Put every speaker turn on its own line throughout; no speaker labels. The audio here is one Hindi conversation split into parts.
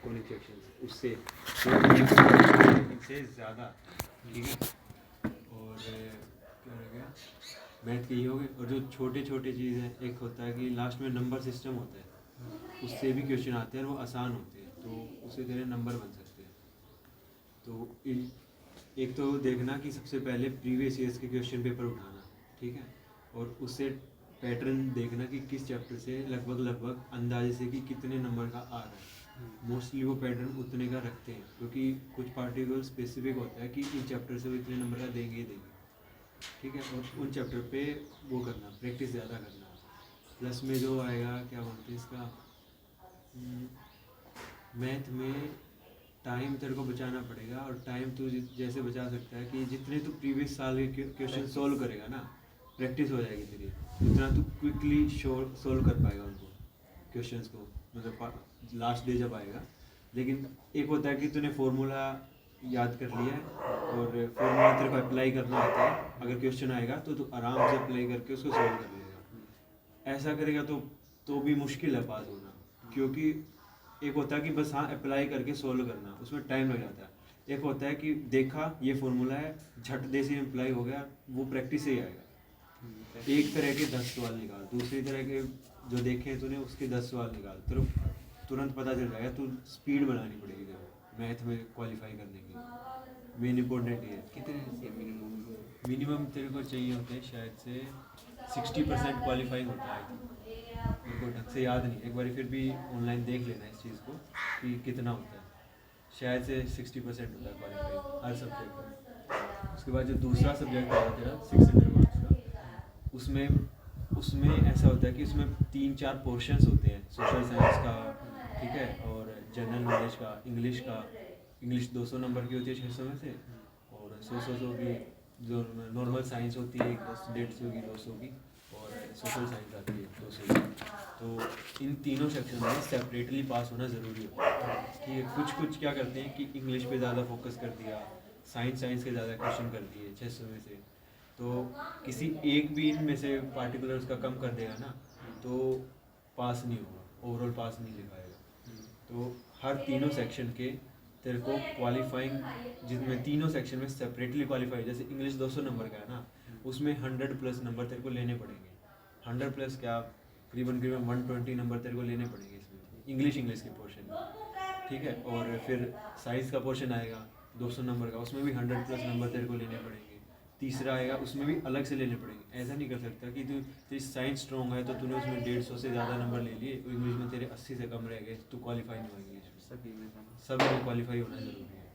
कॉनिक सेक्शंस उससे इनसे ज़्यादा, ठीक है। और क्या रह गया, मैथ के ये हो गए। और जो छोटे छोटे चीज़ हैं, एक होता है कि लास्ट में नंबर सिस्टम होता है, उससे भी क्वेश्चन आते हैं और वो आसान होते हैं, तो उससे तेरे नंबर बन सकते हैं। तो एक तो देखना कि सबसे पहले प्रीवियस ईयर्स के क्वेश्चन पेपर उठाना, ठीक है। और उससे पैटर्न देखना कि किस चैप्टर से लगभग अंदाजे से कि कितने नंबर का आ रहा है। मोस्टली वो पैटर्न उतने का रखते हैं, क्योंकि कुछ पार्टिकुलर स्पेसिफिक होता है कि इन चैप्टर से वो इतने नंबर का देंगे ही देंगे, ठीक है। और उन चैप्टर पे वो करना, प्रैक्टिस ज़्यादा करना। प्लस में जो आएगा, क्या बोलते हैं इसका, मैथ में टाइम तेरे को बचाना पड़ेगा। और टाइम तू जैसे बचा सकता है कि जितने तू प्रीवियस साल के क्वेश्चन सोल्व करेगा ना, प्रैक्टिस हो जाएगी तेरी, उतना तू क्विकली सोल्व कर पाएगा उनको क्वेश्चंस को, मतलब लास्ट डे जब आएगा। लेकिन एक होता है कि तूने फार्मूला याद कर लिया है और फार्मूला तेरे को अप्लाई करना होता है, अगर क्वेश्चन आएगा तो तू आराम से अप्लाई करके उसको सोल्व कर लेगा। ऐसा करेगा तो भी मुश्किल है पास होना, क्योंकि एक होता है कि बस हाँ अप्लाई करके सोल्व करना, उसमें टाइम लग जाता है। एक होता है कि देखा ये फार्मूला है, झट दे से अप्लाई हो गया, वो प्रैक्टिस से ही आएगा। एक तरह के 10 सवाल निकाल, दूसरी तरह के जो देखे तूने उसके 10 सवाल निकाल, तो तुरंत पता चल जाएगा। तो स्पीड बनानी पड़ेगी जब मैथ में क्वालिफाई करने के लिए। मेन इंपॉर्टेंट ये है।
कितने
मिनिमम तेरे को चाहिए होते हैं शायद से 60% क्वालिफाई होता है। मेरे को ढंग से याद नहीं, एक बार फिर भी ऑनलाइन देख लेना इस चीज़ को कि कितना होता है। शायद से 60% होता है क्वालिफाई हर सब्जेक्ट का। उसके बाद जो दूसरा सब्जेक्ट आया तेरा 600 मार्क्स का, उसमें ऐसा होता है कि उसमें 3-4 पोर्शंस होते हैं। सोशल साइंस का, ठीक है, और जनरल नॉलेज का, इंग्लिश 200 नंबर की होती है 600 में से, और 100 की जो नॉर्मल साइंस होती है 150 की 200 की, और सोशल साइंस आती है 200 की। तो इन तीनों सेक्शन में सेपरेटली पास होना ज़रूरी होता है, ठीक है। कुछ क्या करते हैं कि इंग्लिश पे ज़्यादा फोकस कर दिया, साइंस के ज़्यादा क्वेश्चन कर दिए 600 में से, तो किसी एक भी इनमें से पार्टिकुलर उसका कम कर देगा ना, तो पास नहीं होगा, ओवरऑल पास नहीं लिखाएगा। तो हर तीनों सेक्शन के तेरे को क्वालिफाइंग, जिसमें तीनों सेक्शन में सेपरेटली क्वालिफाई, जैसे इंग्लिश 200 नंबर का है ना, उसमें 100+ नंबर तेरे को लेने पड़ेंगे। 100+ क्या, करीबन 120 नंबर तेरे को लेने पड़ेंगे इसमें, इंग्लिश के पोर्शन में, ठीक है। और फिर साइंस का पोर्शन आएगा 200 नंबर का, उसमें भी 100+ नंबर तेरे को लेने पड़ेंगे। तीसरा आएगा, उसमें भी अलग से लेने पड़ेंगे। ऐसा नहीं कर सकता कि तू तेरी साइंस स्ट्रॉन्ग है तो तूने उसमें 150 से ज़्यादा नंबर ले लिए, इंग्लिश में तेरे 80 से कम रह गए, तो क्वालिफाई नहीं होगी इंग्लिश में। सभी में क्वालिफाई होना ज़रूरी है,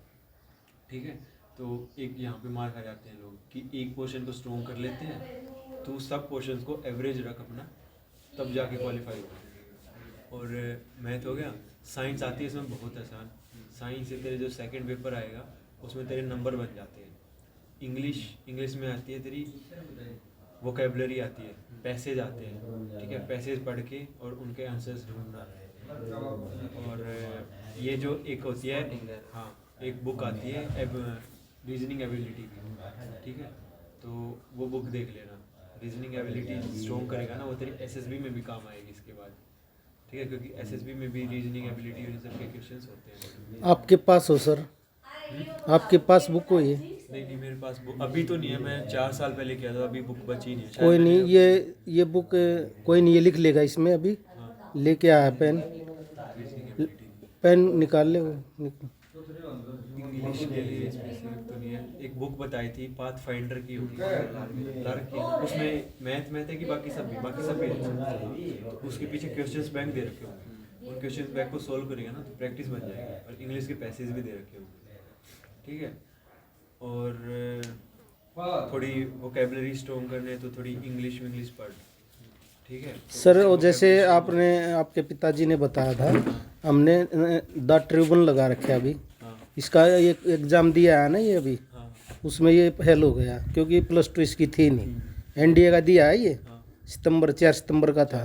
ठीक है। तो एक यहाँ पे मार्क आ जाते हैं लोग कि एक पोर्शन को स्ट्रॉन्ग कर लेते हैं, तो सब पोर्शन को एवरेज रख अपना, तब जाके क्वालिफाई होगा। और मैथ हो गया। साइंस आती है इसमें बहुत आसान। साइंस से तेरे जो सेकंड पेपर आएगा उसमें तेरे नंबर बन जाते हैं। इंग्लिश में आती है तेरी वोकेबलरी आती है, पैसेज आते हैं, ठीक है। पैसेज पढ़ के और उनके आंसर्स ढूंढना है। और ये जो एक होती है, हाँ, एक बुक आती है रीजनिंग एबिलिटी की, ठीक है। तो वो बुक देख लेना, रीजनिंग एबिलिटी स्ट्रॉन्ग करेगा ना, वो तेरी एसएसबी में भी काम आएगी इसके बाद, ठीक है। क्योंकि एसएसबी में भी रीजनिंग एबिलिटी और सब के क्वेश्चंस होते हैं।
आपके पास हो सर, आपके पास बुक हो ये?
नहीं, मेरे पास बुक अभी तो नहीं है, मैं 4 साल पहले किया था, अभी बुक बची नहीं है।
कोई नहीं, ये बुक कोई नहीं, ये लिख लेगा इसमें। अभी
हाँ,
लेके आया पेन,
रीजनिंग एबिलिटी
पेन निकाल ले वो।
इंग्लिश के लिए स्पेसिफिक तो नहीं है। एक बुक बताई थी पाथ फाइंडर की होगी, लार्क की, उसमें मैथ है कि बाकी सब भी है। तो उसके पीछे क्वेश्चंस बैंक दे रखे होंगे, उन क्वेश्चंस बैंक को सोल्व करेगा ना तो प्रैक्टिस बन जाएगी। और इंग्लिश के पैसेज भी दे रखे होंगे, ठीक है। और थोड़ी वोकेबलरी स्ट्रॉन्ग करने तो थोड़ी इंग्लिश पढ़, ठीक है। तो
सर वो जैसे आपने, आपके पिताजी ने बताया था, हमने द ट्रिब्यून लगा रखे अभी।
हाँ
इसका एक एग्ज़ाम दिया है ना ये अभी,
हाँ
उसमें ये फेल हो गया क्योंकि +2 इसकी थी नहीं। एनडीए का दिया है ये,
हाँ
4 सितंबर का था।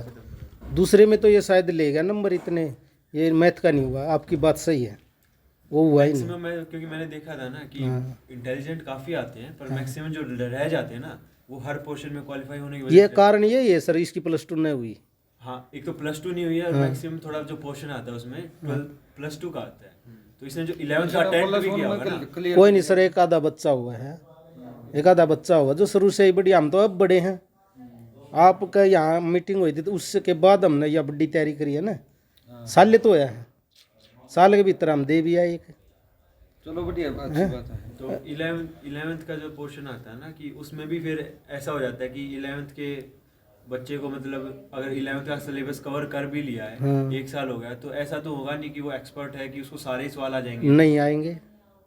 दूसरे में तो ये शायद ले गया नंबर इतने, ये मैथ का नहीं हुआ। आपकी बात सही है, वो हुआ ही नहीं।
मैक्सिमम मैं, क्योंकि मैंने देखा था ना कि
हाँ।
इंटेलिजेंट काफ़ी आते हैं, पर मैक्सिमम जो रह जाते हैं ना, वो हर पोर्शन में क्वालिफाई होने की
ये
वजह से।
कारण यही है सर इसकी +2 नहीं हुई।
हाँ, एक तो +2 नहीं हुई है और
हाँ।
मैक्सिमम थोड़ा जो पोर्शन आता है उसमें 12 +2 का आता है, तो इसने जो 11th का 10th भी किया होगा ना।
कोई नहीं सर, एक आधा बच्चा हुआ है, एक आधा बच्चा हुआ जो शुरू से ही बढ़िया। हम तो अब बड़े हैं, आपका यहाँ मीटिंग हुई थी तो उसके बाद हमने यह बड़ी तैयारी करी है ना। साल तो होया है, साल के भीतर हम दे भी आए एक।
चलो बढ़िया, अच्छी बात है।
तो 11th का जो पोर्शन आता है ना कि उसमें भी फिर ऐसा हो जाता है कि 11th के बच्चे को मतलब अगर 11th का सिलेबस कवर कर भी लिया है,
हाँ।
1 साल हो गया, तो ऐसा तो होगा नहीं कि वो एक्सपर्ट है कि उसको सारे ही सवाल आ जाएंगे।
नहीं आएंगे,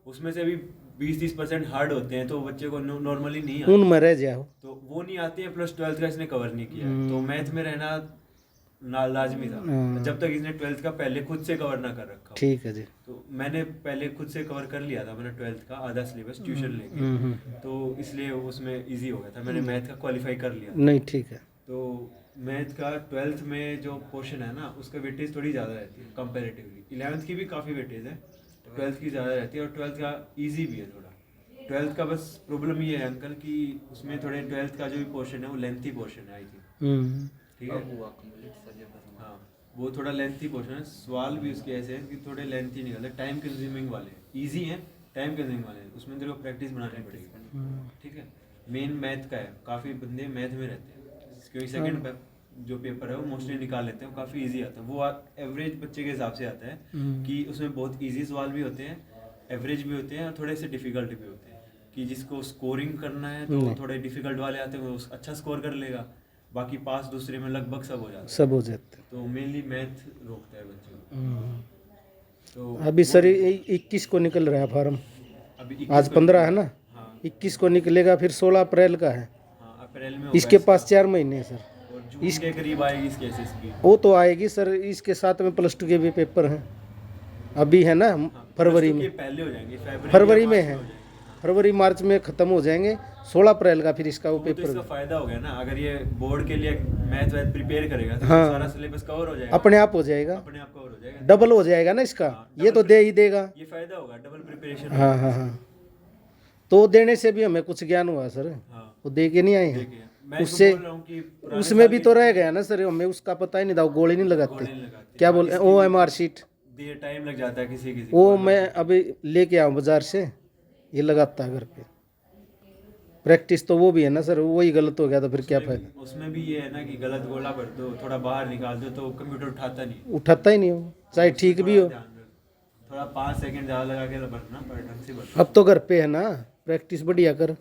उसमें से भी 20-30% हार्ड होते हैं, तो बच्चे को नॉर्मली नहीं आते,
उनमें रह जाओ।
तो वो नहीं आते हैं। प्लस 12th का इसने कवर नहीं किया है, तो मैथ में रहना लाजमी था,
हाँ।
जब तक इसने 12th का पहले खुद से कवर ना कर रखा हो।
ठीक है जी।
तो मैंने पहले खुद से कवर कर लिया था, मैंने 12th का आधा सिलेबस ट्यूशन लेके, तो इसलिए उसमें इजी हो गया था, मैंने मैथ का क्वालिफाई कर लिया।
नहीं ठीक है।
तो मैथ का 12th में जो पोर्शन है ना, उसका वेटेज थोड़ी ज़्यादा रहती है कंपैरेटिवली। 11th की भी काफ़ी वेटेज है, 12th की ज़्यादा रहती है, और 12th का ईजी भी है थोड़ा। 12th का बस प्रॉब्लम ये है अंकल कि उसमें थोड़े 12th का जो भी पोर्शन है वो लेंथी पोर्शन है, आई थिंक, ठीक है। हाँ, वो थोड़ा लेंथी पोर्शन है, सवाल भी उसके ऐसे हैं कि थोड़े लेंथी निकलते, टाइम कंज्यूमिंग वाले हैं, ईजी हैं, टाइम कंज्यूमिंग वाले हैं, उसमें तेरे को प्रैक्टिस बनानी पड़ेगी, ठीक है। मेन मैथ का है, काफ़ी बंदे मैथ में रहते हैं क्योंकि सेकंड जो पेपर है वो मोस्टली निकाल लेते हैं, वो काफ़ी इजी आता है, वो एवरेज बच्चे के हिसाब से आता है कि उसमें बहुत इजी सवाल भी होते हैं, एवरेज भी होते हैं, और थोड़े से डिफिकल्ट भी होते हैं, कि जिसको स्कोरिंग करना है तो थोड़े डिफिकल्ट वाले आते हैं, वो अच्छा स्कोर कर लेगा, बाकी पास दूसरे में लगभग सब हो जाता है,
सब हो जाते हैं।
तो मेनली मैथ रोकता है बच्चों को। तो
अभी सर 21 को निकल रहा है फार्म,
अभी
आज 15 है ना,
हाँ
21 को निकलेगा, फिर 16 अप्रैल का है।
हाँ, अप्रैल में
इसके पास 4 महीने है सर।
और जून के करीब आएगी इसकी एसएसबी।
वो तो आएगी सर, इसके साथ में +2 के भी पेपर हैं अभी, है ना, फरवरी में।
पहले हो जाएंगे,
फरवरी में है, फरवरी मार्च में ख़त्म हो जाएंगे, 16 अप्रैल का फिर इसका वो
तो
पेपर।
इसका फायदा हो गया ना, अगर ये बोर्ड के लिए मैथ वैथ प्रिपेयर करेगा तो
हाँ।
सारा सिलेबस कवर हो जाएगा,
अपने आप हो जाएगा,
अपने आप कवर हो जाएगा,
डबल हो जाएगा ना इसका। ये तो दे ही देगा।
ये फायदा होगा, डबल प्रिपरेशन।
हाँ हाँ हाँ, तो देने से भी हमें कुछ ज्ञान हुआ सर,
हाँ,
वो दे के नहीं आए हैं
देखिए मैं इसको
उससे,
बोल रहा हूँ कि पुराने
उसमें
साल
भी
के
तो रह गया ना सर, हमें उसका पता ही नहीं था, वो गोली नहीं लगाते,
गोले नहीं लगाते।
क्या बोल OMR शीट,
देर टाइम लग जाता है किसी किसी
वो मैं अभी लेके आऊँ बाजार से, ये लगाता है घर पे। प्रैक्टिस तो वो भी है ना सर, वही गलत हो गया तो फिर क्या फायदा।
उसमें भी ये है ना कि गलत गोला भर दो, थोड़ा बाहर निकाल दो, तो कंप्यूटर उठाता नहीं,
उठाता ही नहीं हो, चाहे ठीक भी हो।
ध्यान रखो, थोड़ा 5 सेकंड ज़्यादा लगा के भरना, पर ढंग से भरना।
अब तो घर पे है ना, प्रैक्टिस बढ़िया कर।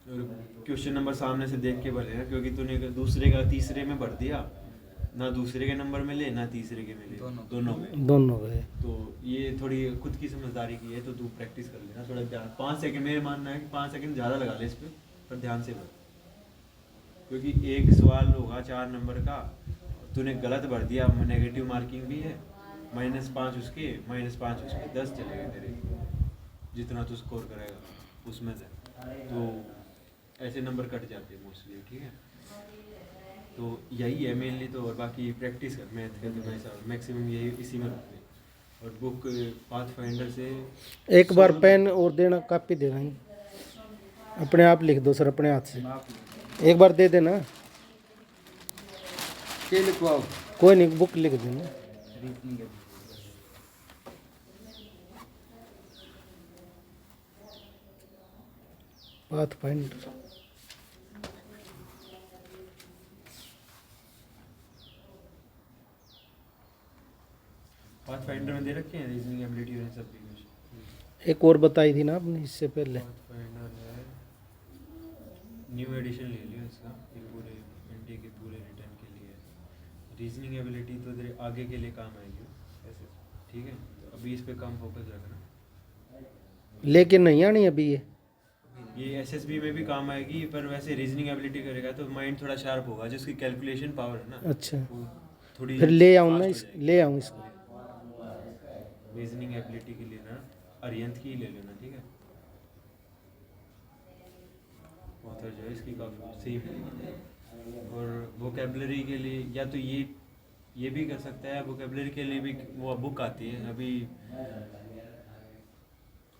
क्वेश्चन नंबर सामने से देख के भर लेना, क्योंकि तूने दूसरे का तीसरे में भर दिया ना, दूसरे के नंबर में ले ना तीसरे के में ले, दोनों में,
दोनों गए।
तो ये थोड़ी खुद की समझदारी की है, तो तू प्रैक्टिस कर लेना थोड़ा ध्यान। 5 सेकंड, मेरे मानना है कि 5 सेकंड ज़्यादा लगा ले इस पर ध्यान से भर, क्योंकि एक सवाल होगा 4 नंबर का, तूने गलत भर दिया, नेगेटिव मार्किंग भी है, -5 उसके -5 उसके, 10 चलेगा तेरे, जितना तू स्कोर करेगा उसमें से, तो ऐसे नंबर कट जाते हैं मोस्टली, ठीक है। तो यही है मेनली, तो और बाकी प्रैक्टिस कर मैथ का, तो मैं मैक्सिमम यही इसी में रखते हैं, और बुक पाथफाइंडर से
एक बार पेन और देना, कॉपी देना, अपने आप लिख दो सर, अपने हाथ से एक बार दे देना,
के लिखवाओ,
कोई नहीं, बुक लिख देना। पाथफाइंडर
पाथफाइंडर में दे रखे हैं रीजनिंग एबिलिटी और सब भी।
एक और बताई थी ना आपने इससे पहले,
पाथफाइंडर है, न्यू एडिशन ले लियो इसका, ये पूरे एनटी के पूरे रिटर्न के लिए। रीजनिंग एबिलिटी तो तेरे आगे के लिए काम आएगी ऐसे, ठीक है, तो अभी इस पे कम फोकस रखना।
लेकिन नहीं आनी अभी
ये एसएसबी में भी काम आएगी, पर वैसे रीजनिंग एबिलिटी करेगा तो माइंड थोड़ा शार्प होगा, जिसकी कैलकुलेशन पावर है ना,
अच्छा,
वो थोड़ी
फिर ले आऊँ ना
fast हो जाएगी।
ले आऊँ इसको।
रीजनिंग एबिलिटी के लिए ना अरिहंत की ही ले लेना, ठीक है, ऑथर जो है इसकी काफ़ी सही है। और वोकेबलरी के लिए या तो ये भी कर सकता है, वोकेबलरी के लिए भी वो बुक आती है अभी,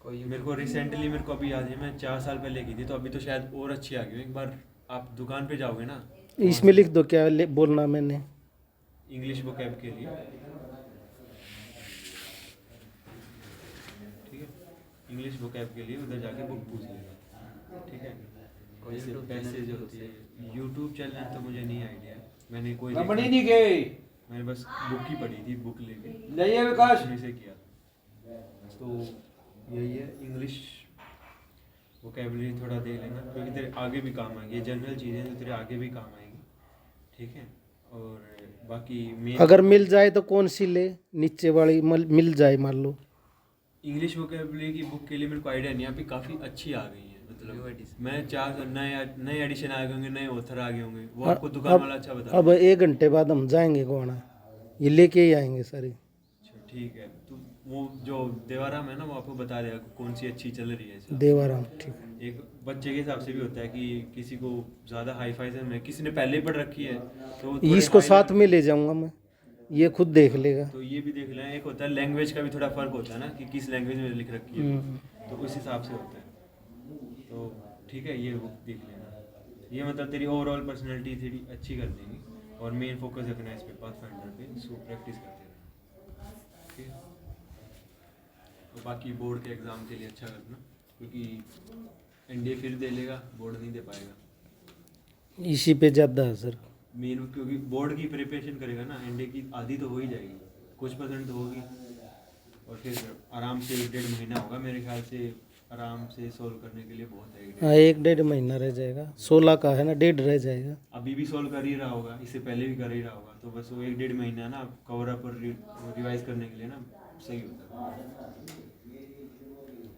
मेरे को रिसेंटली मेरे को अभी याद है, मैं 4 साल पहले की थी, तो अभी तो शायद और अच्छी आ गई। एक बार आप दुकान पे जाओगे ना,
इसमें लिख दो क्या बोलना मैंने।
इंग्लिश वोकैब के लिए, ठीक है, इंग्लिश वोकैब के लिए उधर जाके बुक पूछ लेगा, ठीक है। जैसे पैसेज होती है, यूट्यूब चैनल तो मुझे नहीं आइडिया है, मैंने कोई
रमणी
देखा,
नहीं गए
मैंने बस बुक ही पढ़ी थी, बुक लेके
नहीं है विकास
उसमें से किया। तो यही है, इंग्लिश वोकैबुलरी थोड़ा देख लेना, क्योंकि तेरे आगे भी काम आएंगे, ये जनरल चीज़ें जो तेरे आगे भी काम आएंगी, ठीक है। और बाकी मेन
अगर मिल जाए तो कौन सी ले, नीचे वाली मिल जाए मान लो।
इंग्लिश वोकैबुलरी की बुक के लिए मेरे को आइडिया नहीं, यहाँ पे काफ़ी अच्छी आ गई है, मतलब मैं चाह नए एडिशन आ गए होंगे, नए ऑथर आ गए होंगे, वो आपको दुकान वाला अच्छा बता
अब 1 घंटे बाद हम जाएंगे गोवाना, ये लेके ही आएंगे सारी।
अच्छा ठीक है, तो वो जो देवाराम है ना, वो आपको बता देगा कौन सी अच्छी चल रही है इस वक्त।
देवाराम ठीक है।
एक बच्चे के हिसाब से भी होता है कि किसी को ज़्यादा हाई फाई में, किसी ने पहले ही पढ़ रखी है तो वो थोड़े
इसको
high
साथ
level-
में ले जाऊंगा मैं, ये खुद देख लेगा।
तो ये भी देख लें, एक होता है लैंग्वेज का भी थोड़ा फर्क होता है ना, कि किस लैंग्वेज में लिख रखी है, तो उस हिसाब से होता है। तो ठीक है, ये बुक देख लेना, ये मतलब तेरी ओवरऑल पर्सनैलिटी थोड़ी अच्छी कर देगी, और मेन फोकस रखना है इस पे, पाथफाइंडर पे, सो प्रैक्टिस करते रहना, ठीक है। तो बाकी बोर्ड के एग्ज़ाम के लिए अच्छा करना, क्योंकि एनडीए फिर दे लेगा, बोर्ड नहीं दे पाएगा
इसी पे ज़्यादा है सर।
मेन, क्योंकि बोर्ड की प्रिपरेशन करेगा ना, एनडीए की आधी तो हो ही जाएगी, कुछ परसेंट तो होगी, और फिर आराम से 1-1.5 महीना होगा मेरे ख्याल से, आराम से सोल्व करने के लिए बहुत है।
हाँ 1-1.5 महीना रह जाएगा, 16 का है ना, 1.5 रह जाएगा।
अभी भी सोल्व कर ही रहा होगा, इससे पहले भी कर ही रहा होगा, तो बस वो 1-1.5 महीना ना कवर अप और रिवाइज करने के लिए ना सही होता है,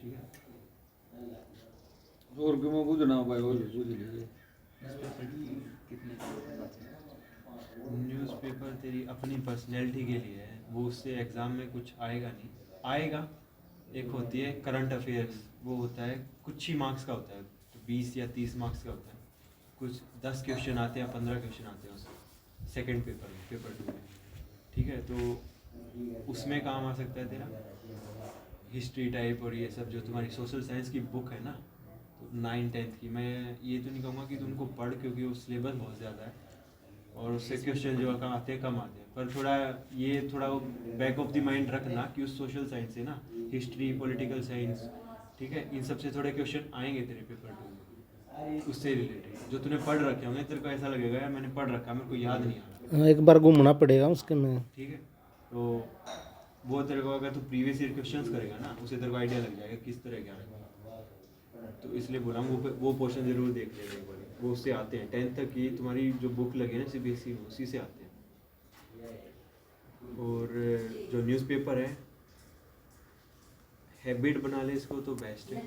ठीक है।
और क्यों बुझना भाई, और बुझ लीजिए।
न्यूज़पेपर तेरी अपनी पर्सनैलिटी के लिए है, वो उससे एग्ज़ाम में कुछ आएगा नहीं, आएगा। एक होती है करंट अफेयर्स, वो होता है कुछ ही मार्क्स का होता है, तो 20 या 30 मार्क्स का होता है, कुछ 10 क्वेश्चन आते हैं, 15 क्वेश्चन आते हैं उसमें, सेकंड पेपर में, पेपर 2 में, ठीक है। तो उसमें काम आ सकता है तेरा हिस्ट्री टाइप, और ये सब जो तुम्हारी सोशल साइंस की बुक है ना, तो 9-10 की, मैं ये तो नहीं कहूँगा कि तुमको पढ़, क्योंकि वो सिलेबस बहुत ज़्यादा है, और उससे क्वेश्चन जो आते हैं कम आते हैं, पर थोड़ा बैक ऑफ द माइंड रखना कि उस सोशल साइंस से ना, हिस्ट्री, पॉलिटिकल साइंस, ठीक है, इन सब से थोड़े क्वेश्चन आएंगे तेरे पेपर 2 में, उससे रिलेटेड जो तूने पढ़ रखे होंगे, तेरे को ऐसा लगेगा यार मैंने पढ़ रखा, मेरे को याद नहीं आ रहा,
हाँ, एक बार घूमना पड़ेगा उसके में।
ठीक है। तो वो तेरे को, अगर तू प्रीवियस ईयर क्वेश्चंस करेगा ना, उससे तेरे को आइडिया लग जाएगा किस तरह के आएंगे, तो इसलिए बोला हूँ वो पोर्शन जरूर देख लेना एक बार, वो उससे आते हैं 10th तक की तुम्हारी जो बुक लगी है ना सीबीएसई में, उसी से आते हैं। और जो न्यूज़पेपर है, हैबिट बना ले इसको तो बेस्ट है,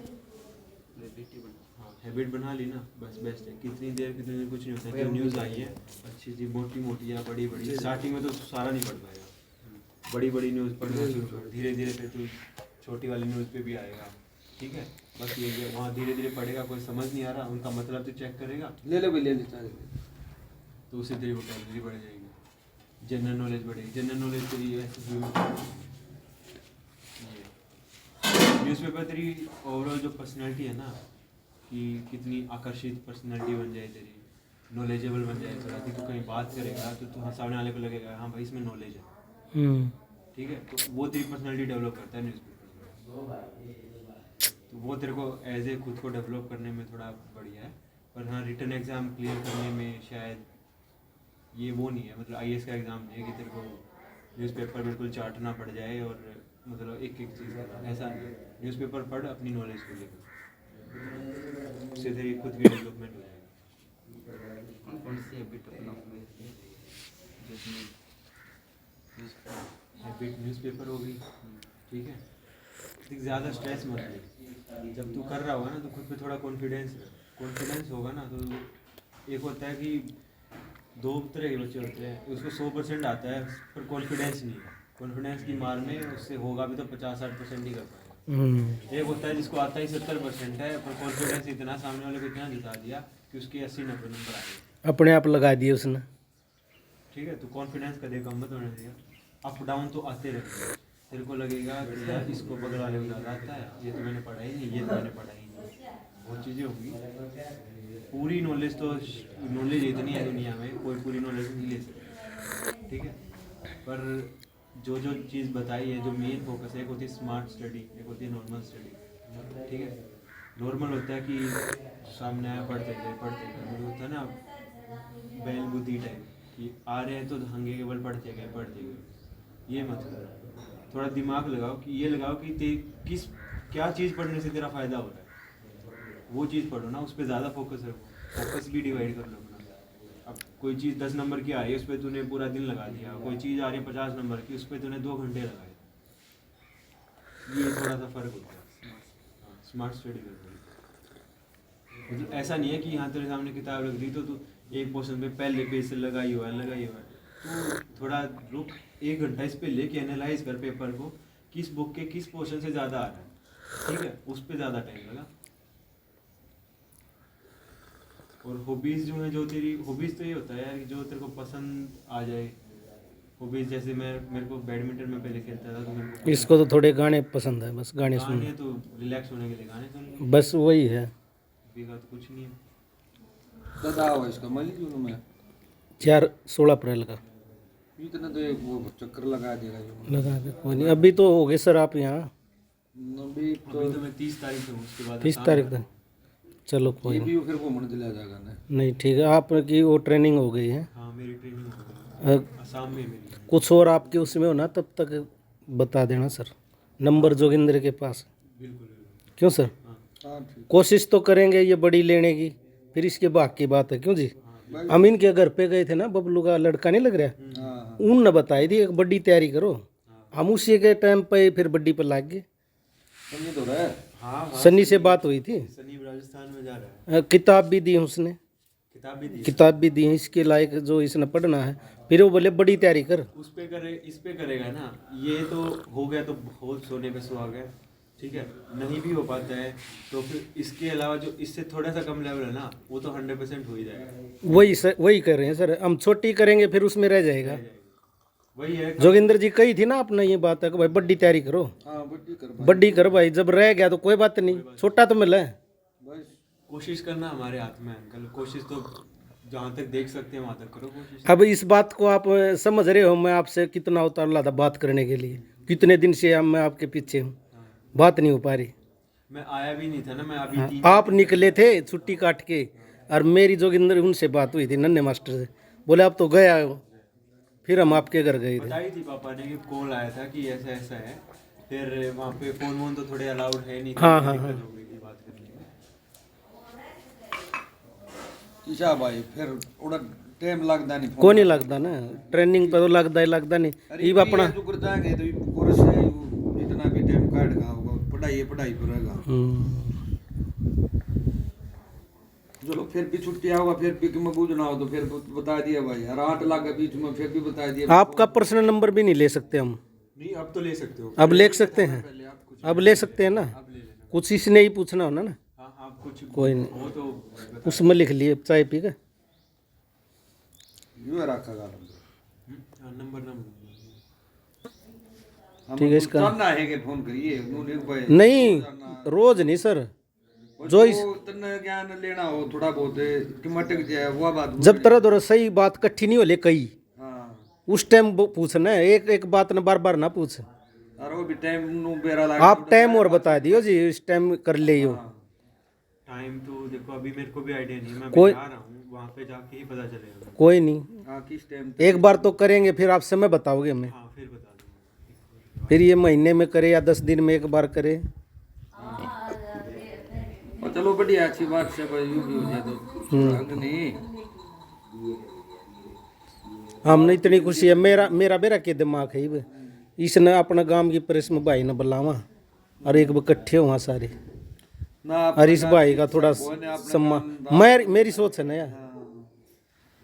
हाँ हैबिट बना ली ना, बस बेस्ट है। कितनी देर कुछ नहीं होता है, जो न्यूज़ आई है अच्छी सी मोटी मोटी या बड़ी बड़ी, स्टार्टिंग में तो सारा नहीं पढ़ पाएगा, बड़ी बड़ी न्यूज़ पढ़ना शुरू कर, धीरे धीरे फिर तू छोटी वाली न्यूज़ पे भी आएगा, ठीक है। बस ये है, वहाँ धीरे धीरे पढ़ेगा, कोई समझ नहीं आ रहा उनका मतलब तो चेक करेगा,
ले ले भाई, ले ले चाहे।
तो उससे तेरी वोकैबुलरी बढ़ जाएगी, जनरल नॉलेज बढ़ेगी, जनरल नॉलेज तेरी ऐसे न्यूज़पेपर तेरी ओवरऑल जो पर्सनैलिटी है ना, कि कितनी आकर्षित पर्सनैलिटी बन जाए तेरी, नॉलेजेबल बन जाए थोड़ा, कि तू कहीं बात करेगा तो तू सामने वाले को लगेगा हाँ भाई इसमें नॉलेज है, ठीक है। तो वो तेरी पर्सनैलिटी डेवलप करता है न्यूज़पेपर, तो वो तेरे को एज ए खुद को डेवलप करने में थोड़ा बढ़िया है। पर हाँ रिटन एग्ज़ाम क्लियर करने में शायद ये वो नहीं है, मतलब आईएएस का एग्ज़ाम नहीं है कि तेरे को न्यूज़पेपर बिल्कुल चाटना पड़ जाए, और मतलब एक एक चीज़ का ऐसा नहीं है। न्यूज़पेपर पढ़ अपनी नॉलेज को लेकर, उससे तेरी खुद की डेवलपमेंट हो जाएगी।
कौन सी हैबिट अपनाऊंगे जिसमें
हैबिट न्यूज़पेपर हो गई, ठीक है। ज़्यादा स्ट्रेस मत ले, जब तू कर रहा होगा ना तो खुद पे थोड़ा कॉन्फिडेंस होगा ना, तो एक होता है कि 2 तरह के बच्चे होते हैं, उसको 100% आता है पर कॉन्फिडेंस नहीं है, कॉन्फिडेंस की मार में उससे होगा भी तो 50-60% ही कर पाएगा। एक होता है जिसको आता ही 70% है, पर कॉन्फिडेंस इतना सामने वाले को इतना जिता दिया कि उसके 80-90 नंबर आ गए,
अपने आप लगा दिए उसने,
ठीक है। तो कॉन्फिडेंस कभी कम मत होना चाहिए, अप डाउन तो आते रहते हैं, तेरे को लगेगा कि यार इसको बगल वाले को ज़्यादा आता है, ये तो मैंने पढ़ा ही नहीं, ये तो मैंने पढ़ा ही नहीं, बहुत चीज़ें होंगी। पूरी नॉलेज तो नॉलेज इतनी है दुनिया में, कोई पूरी नॉलेज नहीं ले सकता, ठीक है। पर जो जो चीज़ बताई है, जो मेन फोकस है, एक होती है स्मार्ट स्टडी, एक होती है नॉर्मल स्टडी, ठीक है। नॉर्मल होता है कि सामने आया पढ़ते गए, मतलब होता है ना बैल बुद्धि टाइप, कि आ रहे हैं तो हंगे केवल पढ़ते गए, ये मत करो। थोड़ा दिमाग लगाओ, कि ये लगाओ कि किस क्या चीज़ पढ़ने से तेरा फ़ायदा हो रहा है, वो चीज़ पढ़ो ना, उस पर ज़्यादा फोकस रखो, फोकस भी डिवाइड कर लो अपना। अब कोई चीज़ 10 नंबर की आ रही है, उस पर तूने पूरा दिन लगा दिया, कोई चीज़ आ रही है 50 नंबर की, उस पर तूने 2 घंटे लगाए, ये थोड़ा सा फ़र्क होता है। स्मार्ट स्टडी करनी, मतलब ऐसा नहीं है कि यहाँ तेरे सामने किताब रख दी तो तू एक पोर्शन पे पहले पेज से लगाई हुआ है, तो थोड़ा रुक, 1 घंटा इस पे लेके एनालाइज कर पेपर को, किस बुक के किस पोर्शन से ज़्यादा आ रहा है, ठीक है, उस पर ज़्यादा टाइम लगा। और हॉबीज़ जो है, जो तेरी हॉबीज़ तो ये होता है यार कि जो तेरे को पसंद आ जाए। हॉबीज़ जैसे मेरे को बैडमिंटन में पहले खेलता था, तो मेरे को
इसको तो थोड़े गाने पसंद है, बस गाने
गाने
सुनने,
तो रिलैक्स होने के लिए गाने सुन,
बस वही है।
अभी का तो कुछ नहीं है।
दादा हुआ इसका मई जून में
4-16 अप्रैल का
इतना तो एक वो चक्कर लगा देगा जो
लगा के, कोई नहीं। अभी तो हो गए सर आप यहाँ,
अभी तो
अभी तो मैं 30 तारीख से हूँ, उसके बाद
30 तारीख तक। चलो कोई
ये
नहीं,
भी फिर घूमने चला जाएगा ना।
नहीं ठीक है। आपकी वो ट्रेनिंग हो गई है,
हाँ मेरी ट्रेनिंग हो गई, असम में मेरी।
कुछ और आपके उसमें हो ना तब तक बता देना सर, नंबर जोगिंदर के पास।
बिल्कुल।
क्यों सर,
हाँ ठीक।
कोशिश तो करेंगे ये बड़ी लेने की, फिर इसके बाद की बात है। क्यों जी, अमीन के घर पे गए थे ना, बबलू का लड़का नहीं लग रहा,
हाँ
उन ने बताई थी एक बड़ी तैयारी करो, हम उसी के टाइम पे फिर बड्डी पर लाग गए।
समझ तो रहा है।
हाँ
सन्नी से बात हुई थी,
सनी राजस्थान में जा रहा है,
किताब भी दी उसने,
किताब भी दी,
किताब भी दी है इसके लायक जो इसने पढ़ना है। फिर वो बोले बड़ी तैयारी कर,
उस पे करे, इस पे करेगा ना, ये तो हो गया तो बहुत सोने पे सुहागा है, ठीक है। नहीं भी हो पाता है तो फिर इसके अलावा जो इससे थोड़ा सा कम लेवल है ना, वो तो 100% हो ही जाएगा।
वही कर रहे हैं सर, हम छोटी करेंगे फिर उसमें रह जाएगा।
वही है,
जोगिंदर जी कही थी ना आपने ये बात है कि भाई बड्डी तैयारी करो,
हाँ बड्डी कर
बड्डी कर भाई, जब रह गया तो कोई बात नहीं, छोटा तो मिला है।
बस
कोशिश करना हमारे हाथ में है अंकल, कोशिश तो जहाँ तक देख सकते हैं वहाँ तक करो कोशिश।
अब इस बात को आप समझ रहे हो, मैं आपसे कितना उतावला था बात करने के लिए, कितने दिन से मैं आपके पीछे हूँ, बात नहीं हो पा रही।
मैं आया भी नहीं था ना, मैं अभी
आप निकले थे छुट्टी काट के, और मेरी जोगिंदर उनसे बात हुई थी नन्हे मास्टर से, बोले आप तो गया हो, फिर हम आपके घर गए थे।
बताई थी पापा ने कि कॉल आया था कि ऐसा ऐसा है, फिर वहाँ पे फोन वोन तो थोड़े अलाउड है नहीं,
हाँ, हाँ,
दिक्कत हो गई थी बात करने में।
ईशा भाई फिर उड़ा टाइम लगता नहीं
को नहीं लगता ना, ट्रेनिंग पर तो लगता नहीं। ये अपना
जो कर जाएंगे तो कोर्स है वो इतना भी टाइम काटेगा होगा, पढ़ाई पर रहेगा। चलो फिर भी छुट्टी होगा, फिर भी कि मैं बूझना हो तो फिर बता दिया भाई, और 8 लाख के बीच में फिर भी बता दिया।
आपका पर्सनल नंबर भी नहीं ले सकते हम,
नहीं अब तो ले सकते हो,
अब ले सकते हैं, अब ले सकते हैं ना,
अब ले लेना।
कुछ इसने ही पूछना होना ना,
हाँ आप कुछ
कोई नहीं,
वो तो
उसमें लिख लिए चाय पी के।
यूं रखा गा
नंबर
ठीक है, इसका
जानना है कि फोन करिए उन्होंने भाई
नहीं, रोज नहीं सर, जो इस
तन्ने ज्ञान लेना हो थोड़ा बहुत कि मटक जाए वो बात।
जब तरह तरह सही बात कट्ठी नहीं हो ले कई,
हाँ
उस टाइम पूछना है, एक एक बात न बार बार ना पूछ।
और वो भी टाइम नु बेरा लाग
आप टाइम और बता दियो जी, इस टाइम कर ले यो।
टाइम तो देखो अभी मेरे को भी आइडिया नहीं, मैं
कोई-
जा रहा हूँ वहाँ पे जाके ही पता चलेगा।
कोई नहीं,
हाँ किस टाइम
एक बार तो करेंगे फिर आप समय बताओगे हमें,
हाँ फिर बता दूँगा।
फिर ये महीने में करे या 10 दिन में एक बार करे।
और चलो बढ़िया अच्छी बात से भाई यूं भी हो जाए तो नहीं।
हमने इतनी खुशी है, मेरा बेरा के दिमाग है ये, इसने अपना गांव की प्रेस में भाई ने बुलावा और एक इकट्ठे हुआ सारे,
ना
और इस भाई का थोड़ा सम्मान, मेरी सोच है ना यार,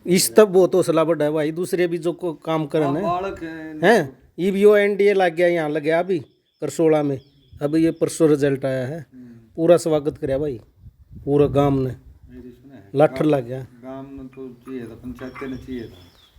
इस तब बहुत हौसला बढ़ा है भाई, दूसरे भी जो काम करना है
बालक
हैं, ये भी वो एनडीए लग गया, यहाँ लग गया अभी करसोला में, अभी ये परसों रिजल्ट आया है, पूरा स्वागत कराया भाई, पूरा गांव ने, लाठर लग गया।
गांव में तो चाहिए था, पंचायत ने चाहिए था।